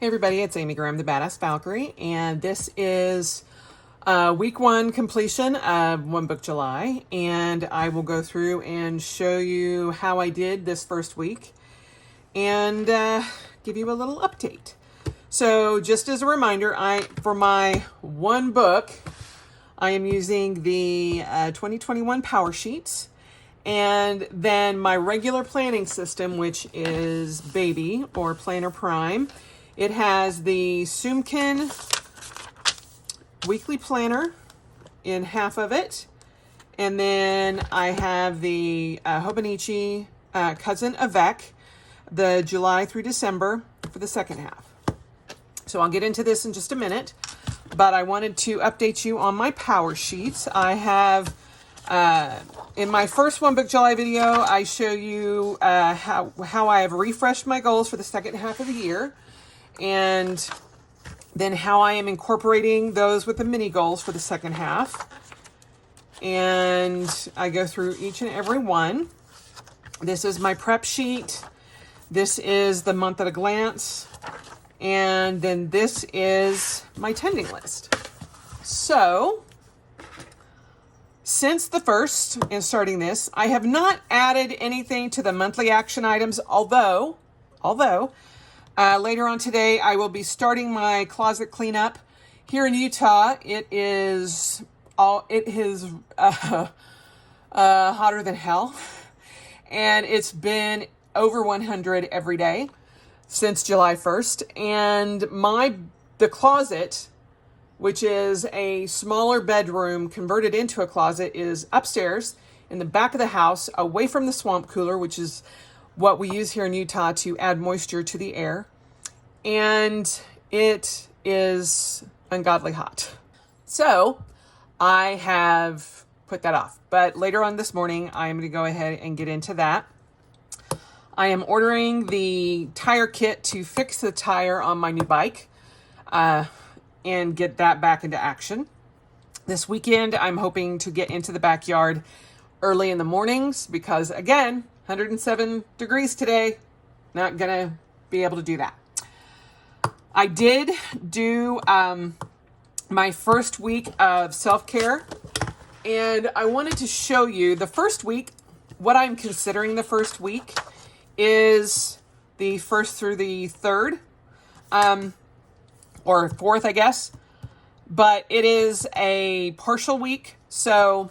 Hey everybody, it's Amy Graham, the Badass Valkyrie, and this is week 1 completion of One Book July, and I will go through and show you how I did this first week and give you a little update. So just as a reminder, for my one book, I am using the 2021 Powersheets, and then my regular planning system, which is Baby or Planner Prime. It has the Soumkine Weekly Planner in half of it. And then I have the Hobonichi Cousin Avec, the July through December for the second half. So I'll get into this in just a minute, but I wanted to update you on my Powersheets. I have, in my first One Book July video, I show you how I have refreshed my goals for the second half of the year, and then how I am incorporating those with the mini goals for the second half. And I go through each and every one. This is my prep sheet. This is the month at a glance. And then this is my tending list. So, since the first and starting this, I have not added anything to the monthly action items, although later on today, I will be starting my closet cleanup. Here in Utah, it is hotter than hell, and it's been over 100 every day since July 1st. And the closet, which is a smaller bedroom converted into a closet, is upstairs in the back of the house, away from the swamp cooler, which is what we use here in Utah to add moisture to the air. And it is ungodly hot. So I have put that off. But later on this morning, I am going to go ahead and get into that. I am ordering the tire kit to fix the tire on my new bike and get that back into action. This weekend, I'm hoping to get into the backyard early in the mornings because, again, 107 degrees today. Not going to be able to do that. I did do my first week of self-care, and I wanted to show you the first week. What I'm considering the first week is the 1st through the 3rd, or 4th, I guess. But it is a partial week, so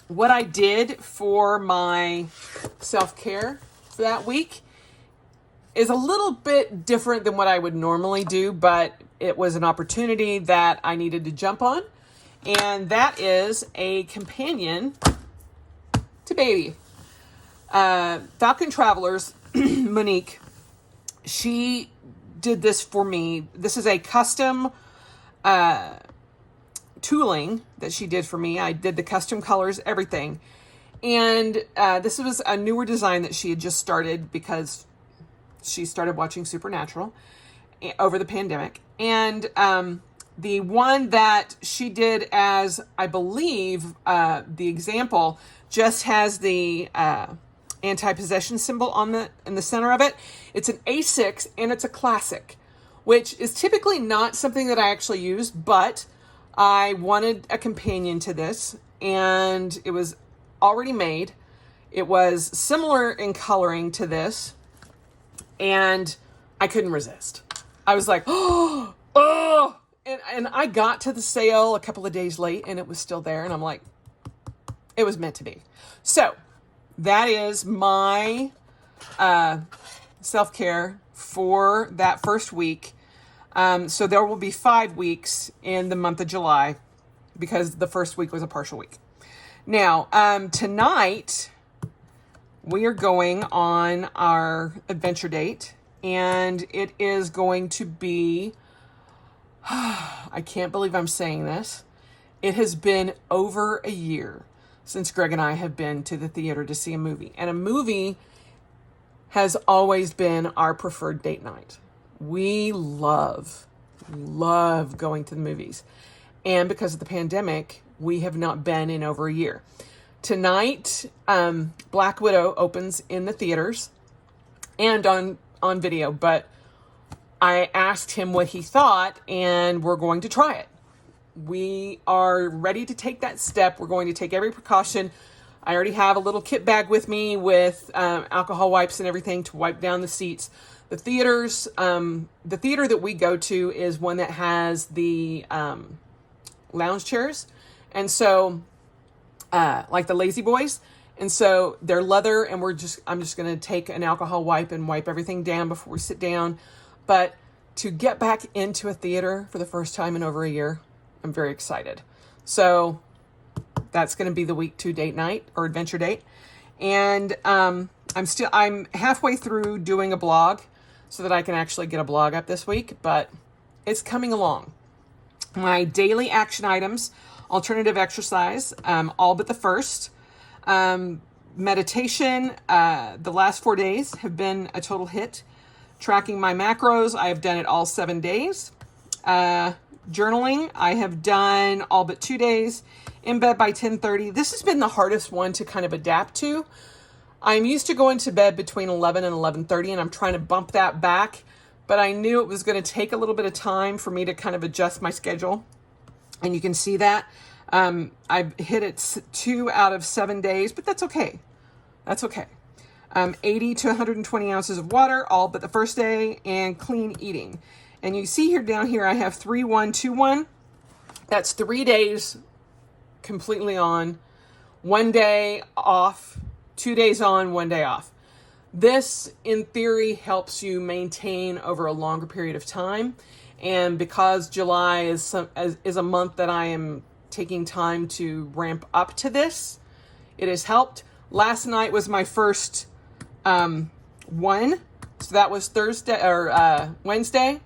what I did for my self-care for that week is a little bit different than what I would normally do, but it was an opportunity that I needed to jump on. And that is a companion to Baby. Falcon Traveler's Monique, she did this for me. This is a custom tooling that she did for me. I did the custom colors, everything. And this was a newer design that she had just started because she started watching Supernatural over the pandemic. And the one that she did as, I believe, the example just has the anti-possession symbol in the center of it. It's an A6 and it's a classic, which is typically not something that I actually use, but I wanted a companion to this, and it was already made. It was similar in coloring to this, and I couldn't resist. I was like, oh, and I got to the sale a couple of days late, and it was still there, and I'm like, it was meant to be. So that is my self-care for that first week. So there will be 5 weeks in the month of July because the first week was a partial week. Now, tonight we are going on our adventure date, and it is going to be, I can't believe I'm saying this. It has been over a year since Greg and I have been to the theater to see a movie, and a movie has always been our preferred date night. We love going to the movies. And because of the pandemic, we have not been in over a year. Tonight, Black Widow opens in the theaters and on video, but I asked him what he thought, and we're going to try it. We are ready to take that step. We're going to take every precaution. I already have a little kit bag with me with alcohol wipes and everything to wipe down the seats. The theater that we go to is one that has the lounge chairs. And so, like the Lazy Boys. And so they're leather, and I'm just going to take an alcohol wipe and wipe everything down before we sit down. But to get back into a theater for the first time in over a year, I'm very excited. So that's going to be the week 2 date night or adventure date. And I'm halfway through doing a blog so that I can actually get a blog up this week, but it's coming along. My daily action items: alternative exercise, all but the first. Meditation, the last 4 days have been a total hit. Tracking my macros, I have done it all 7 days. Journaling, I have done all but 2 days. In bed by 10:30. This has been the hardest one to kind of adapt to. I'm used to going to bed between 11 and 11:30, and I'm trying to bump that back. But I knew it was going to take a little bit of time for me to kind of adjust my schedule. And you can see that. I've hit it 2 out of 7 days, but that's okay. That's okay. 80 to 120 ounces of water, all but the first day, and clean eating. And you see here down here, I have 3-1-2-1. That's 3 days completely on, 1 day off, 2 days on, 1 day off. This, in theory, helps you maintain over a longer period of time. And because July is a month that I am taking time to ramp up to this, it has helped. Last night was my first one. So that was Wednesday.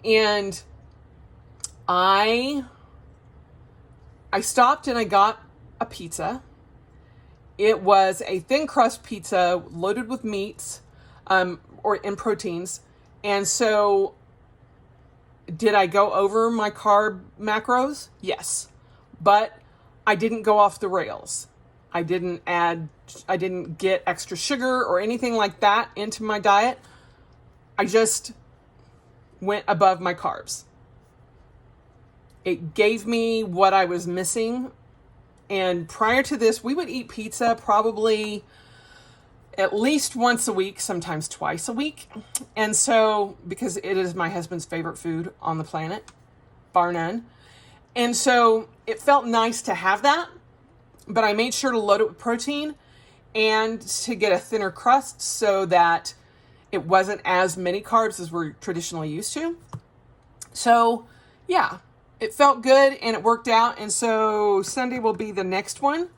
And I stopped and I got a pizza. It was a thin crust pizza loaded with meats and proteins. And so did I go over my carb macros? Yes. But I didn't go off the rails. I didn't get extra sugar or anything like that into my diet. I just went above my carbs. It gave me what I was missing. And prior to this, we would eat pizza probably at least once a week, sometimes twice a week. And so, because it is my husband's favorite food on the planet, bar none. And so it felt nice to have that, but I made sure to load it with protein and to get a thinner crust so that it wasn't as many carbs as we're traditionally used to. So yeah, it felt good and it worked out. And so Sunday will be the next one.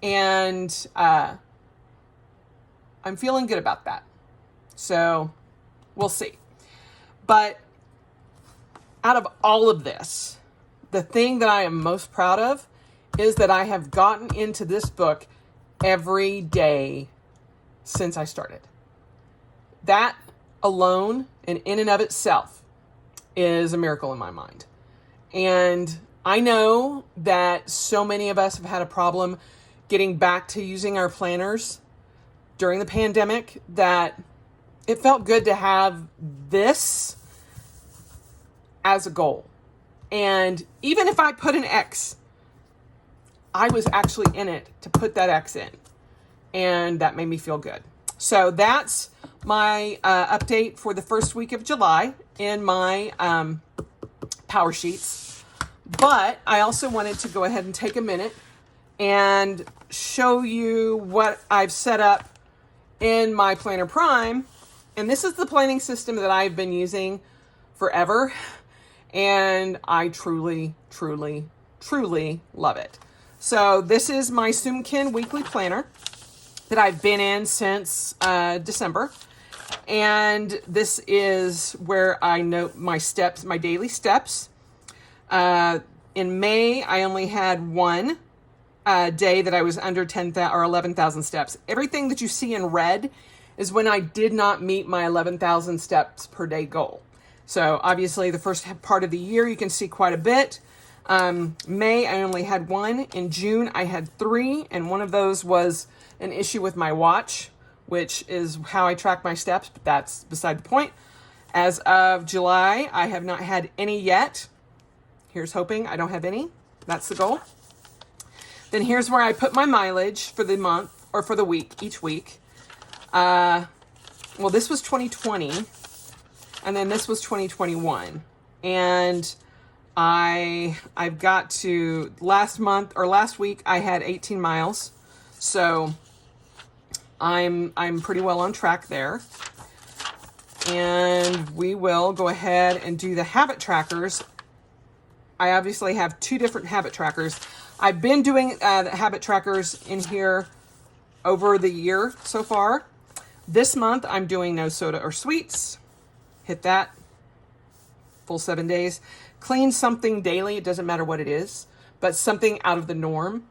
And I'm feeling good about that. So we'll see. But out of all of this, the thing that I am most proud of is that I have gotten into this book every day since I started. That alone and in and of itself is a miracle in my mind. And I know that so many of us have had a problem getting back to using our planners during the pandemic, that it felt good to have this as a goal. And even if I put an X, I was actually in it to put that X in. And that made me feel good. So that's my update for the first week of July in my Powersheets. But I also wanted to go ahead and take a minute and show you what I've set up in my Planner Prime. And this is the planning system that I've been using forever. And I truly, truly, truly love it. So this is my Soumkine Weekly Planner that I've been in since December. And this is where I note my steps, my daily steps. In May, I only had one day that I was under 10,000 or 11,000 steps. Everything that you see in red is when I did not meet my 11,000 steps per day goal. So obviously the first part of the year, you can see quite a bit. May, I only had one. In June, I had 3. And one of those was an issue with my watch, which is how I track my steps, but that's beside the point. As of July, I have not had any yet. Here's hoping I don't have any. That's the goal. Then here's where I put my mileage for the month or for the week, each week. Well, this was 2020, and then this was 2021. And I've got to last week I had 18 miles. So I'm pretty well on track there. And we will go ahead and do the habit trackers. I obviously have two different habit trackers. I've been doing the habit trackers in here over the year so far. This month, I'm doing no soda or sweets. Hit that. Full 7 days. Clean something daily. It doesn't matter what it is, but something out of the norm.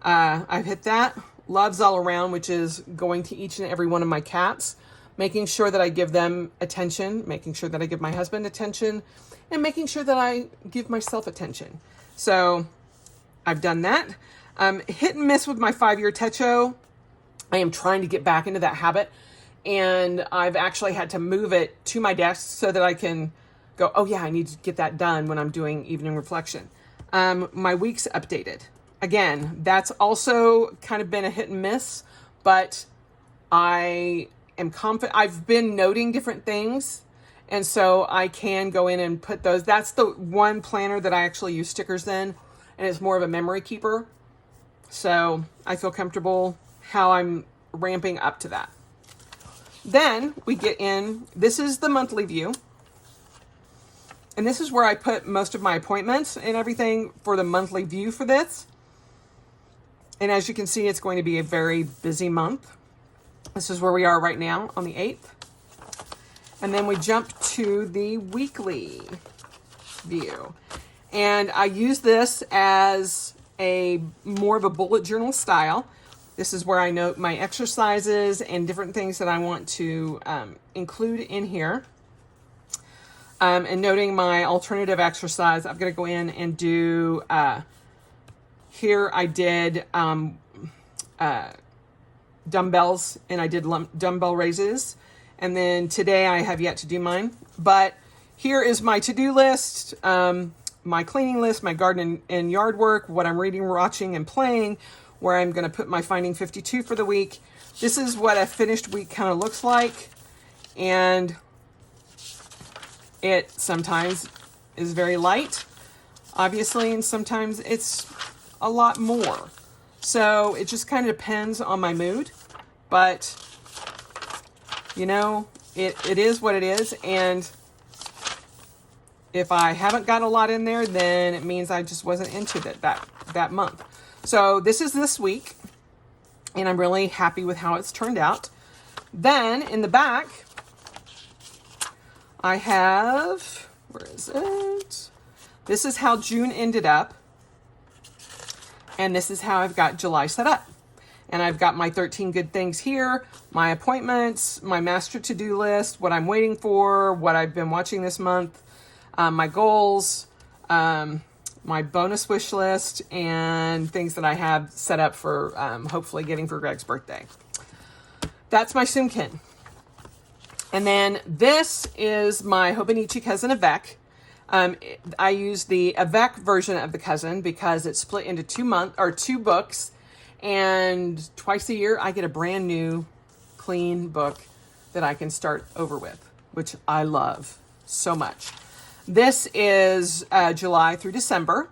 I've hit that. Loves all around, which is going to each and every one of my cats, making sure that I give them attention, making sure that I give my husband attention, and making sure that I give myself attention. So I've done that. Hit and miss with my 5-year techo. I am trying to get back into that habit. And I've actually had to move it to my desk so that I can go, oh yeah, I need to get that done when I'm doing evening reflection. My week's updated. Again, that's also kind of been a hit and miss, but I am confident. I've been noting different things. And so I can go in and put those. That's the one planner that I actually use stickers in. And it's more of a memory keeper. So I feel comfortable how I'm ramping up to that. Then we get in, this is the monthly view. And this is where I put most of my appointments and everything for the monthly view for this. And as you can see, it's going to be a very busy month. This is where we are right now on the 8th. And then we jump to the weekly view. And I use this as a more of a bullet journal style. This is where I note my exercises and different things that I want to include in here. And noting my alternative exercise, I'm going to go in and do, here I did dumbbells, and I did dumbbell raises. And then today I have yet to do mine. But here is my to-do list, my cleaning list, my garden and yard work, what I'm reading, watching, and playing, where I'm going to put my Finding 52 for the week. This is what a finished week kind of looks like. And it sometimes is very light, obviously, and sometimes it's a lot more. So it just kind of depends on my mood. But, you know, it is what it is. And if I haven't got a lot in there, then it means I just wasn't into it that month. So this is this week, and I'm really happy with how it's turned out. Then in the back, I have, where is it? This is how June ended up, and this is how I've got July set up. And I've got my 13 good things here, my appointments, my master to-do list, what I'm waiting for, what I've been watching this month, my goals, my bonus wish list, and things that I have set up for hopefully getting for Greg's birthday. That's my Zoomkin. And then this is my Hobonichi Cousin Avec. I use the Evek version of the Cousin because it's split into 2 books, and twice a year I get a brand new clean book that I can start over with, which I love so much. This is July through December,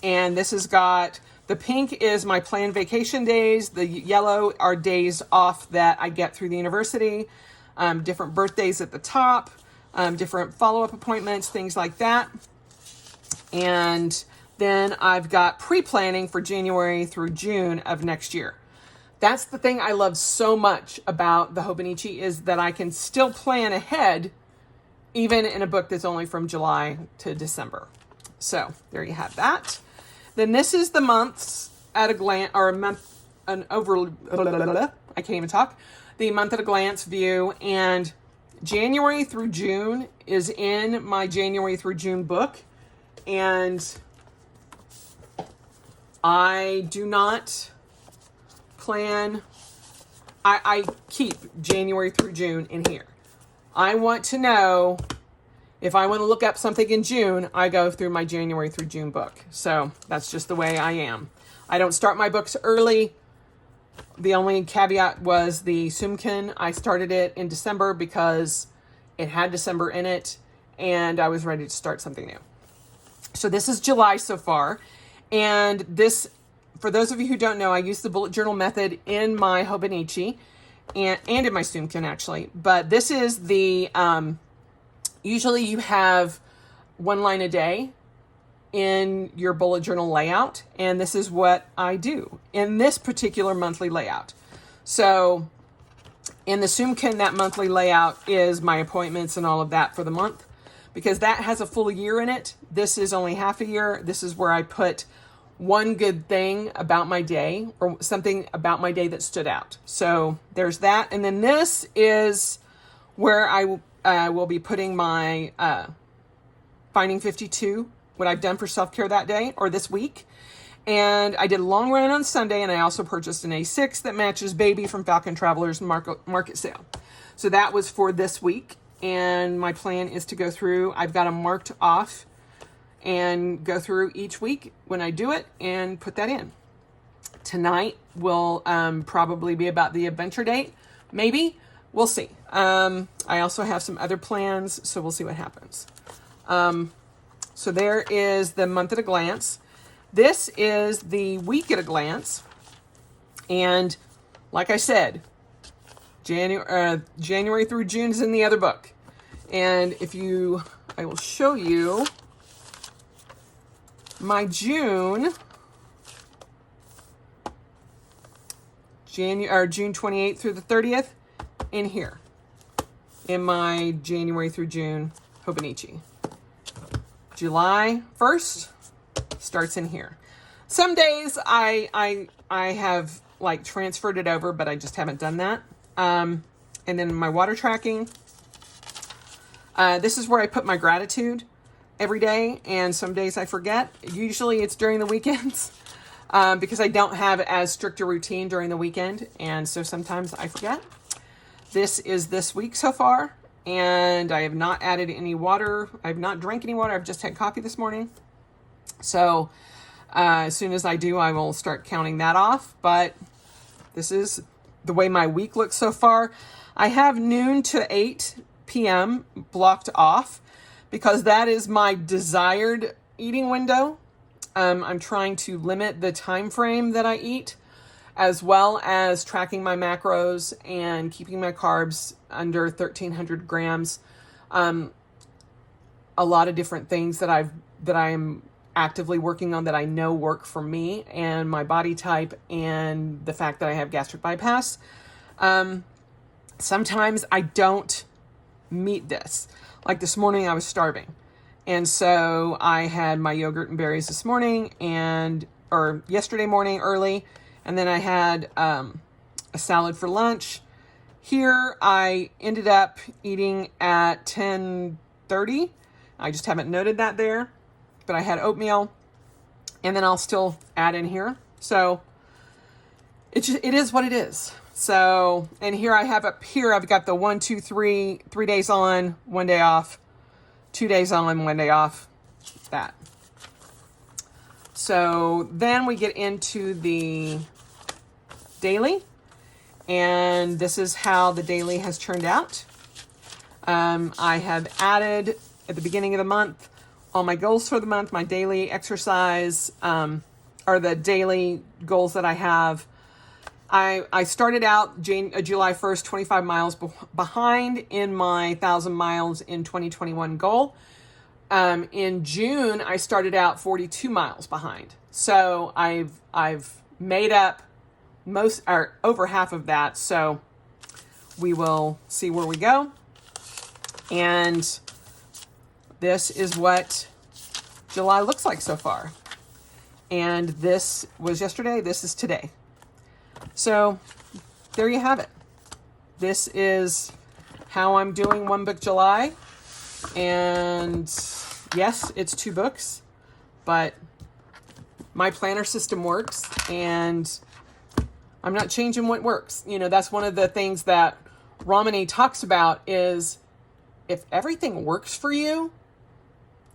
and this has got, the pink is my planned vacation days, the yellow are days off that I get through the university, different birthdays at the top, different follow-up appointments, things like that. And then I've got pre-planning for January through June of next year. That's the thing I love so much about the Hobonichi, is that I can still plan ahead even in a book that's only from July to December. So there you have that. Then this is the months at a glance, or a month, I can't even talk. The month at a glance view, and January through June is in my January through June book. And I do not plan, I keep January through June in here. I want to know if I want to look up something in June, I go through my January through June book. So that's just the way I am. I don't start my books early. The only caveat was the Zoomkin. I started it in December because it had December in it and I was ready to start something new. So this is July so far. And this, for those of you who don't know, I use the bullet journal method in my Hobonichi and in my Zoomkin actually. But this is the... usually you have one line a day in your bullet journal layout, and this is what I do in this particular monthly layout. So in the Zoomkin, that monthly layout is my appointments and all of that for the month, because that has a full year in it. This is only half a year. This is where I put one good thing about my day or something about my day that stood out. So there's that. And then this is where I will be putting my Finding 52, what I've done for self-care that day or this week. And I did a long run on Sunday, and I also purchased an A6 that matches Baby from Falcon Traveler's market sale. So that was for this week, and my plan is to go through. I've got them marked off and go through each week when I do it and put that in. Tonight will probably be about the adventure date, maybe. We'll see. I also have some other plans, so we'll see what happens. So there is the month at a glance. This is the week at a glance. And like I said, January through June is in the other book. And I will show you my June 28th through the 30th. In here, in my January through June Hobonichi. July 1st starts in here. Some days I have like transferred it over, but I just haven't done that. And then my water tracking. This is where I put my gratitude every day, and some days I forget. Usually it's during the weekends because I don't have as strict a routine during the weekend, and so sometimes I forget. This is this week so far, and I have not added any water. I have not drank any water. I've just had coffee this morning. So as soon as I do, I will start counting that off. But this is the way my week looks so far. I have noon to 8 p.m. blocked off because that is my desired eating window. I'm trying to limit the time frame that I eat, as well as tracking my macros and keeping my carbs under 1,300 grams. A lot of different things that I'm actively working on that I know work for me and my body type and the fact that I have gastric bypass. Sometimes I don't meet this. Like this morning, I was starving. And so I had my yogurt and berries this morning or yesterday morning early. And then I had a salad for lunch. Here, I ended up eating at 10:30. I just haven't noted that there. But I had oatmeal. And then I'll still add in here. So it is what it is. So, and here I have up here, I've got the 1, 2, 3 days on, 1 day off, 2 days on, 1 day off, that. So then we get into the daily, and this is how the daily has turned out. I have added at the beginning of the month all my goals for the month, my daily exercise, or the daily goals that I have. I started out July 1st, 25 miles behind in my 1,000 miles in 2021 goal. In June, I started out 42 miles behind. So I've made up most or over half of that. So we will see where we go. And this is what July looks like so far. And this was yesterday. This is today. So there you have it. This is how I'm doing One Book July. And yes, it's 2 books, but my planner system works and I'm not changing what works. You know, that's one of the things that Ramani talks about is if everything works for you,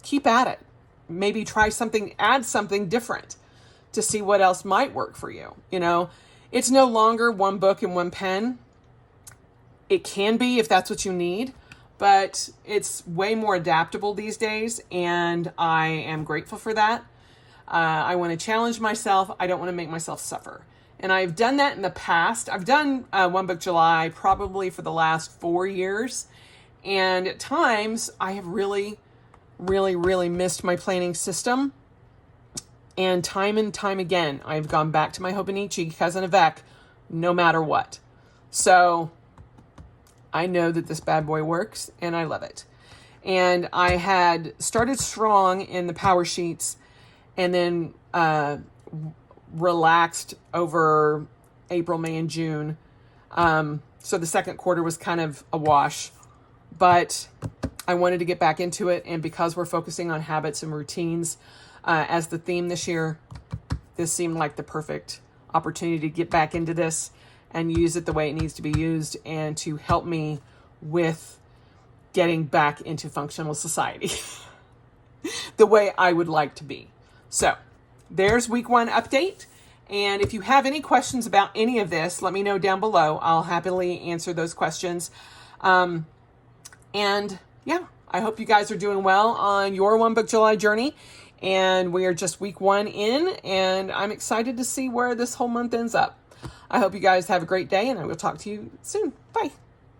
keep at it. Maybe try something, add something different to see what else might work for you. You know, it's no longer one book and one pen. It can be if that's what you need, but it's way more adaptable these days, and I am grateful for that. I want to challenge myself. I don't want to make myself suffer. And I've done that in the past. I've done One Book July probably for the last 4 years. And at times I have really, really, really missed my planning system. And time again, I've gone back to my Hobonichi Cousin Avec, no matter what. So I know that this bad boy works, and I love it. And I had started strong in the Powersheets, and then relaxed over April, May, and June. So the second quarter was kind of a wash, but I wanted to get back into it. And because we're focusing on habits and routines as the theme this year, this seemed like the perfect opportunity to get back into this and use it the way it needs to be used, and to help me with getting back into functional society the way I would like to be. So there's week 1 update. And if you have any questions about any of this, let me know down below. I'll happily answer those questions. And yeah, I hope you guys are doing well on your One Book July journey. And we are just week 1 in, and I'm excited to see where this whole month ends up. I hope you guys have a great day, and I will talk to you soon. Bye.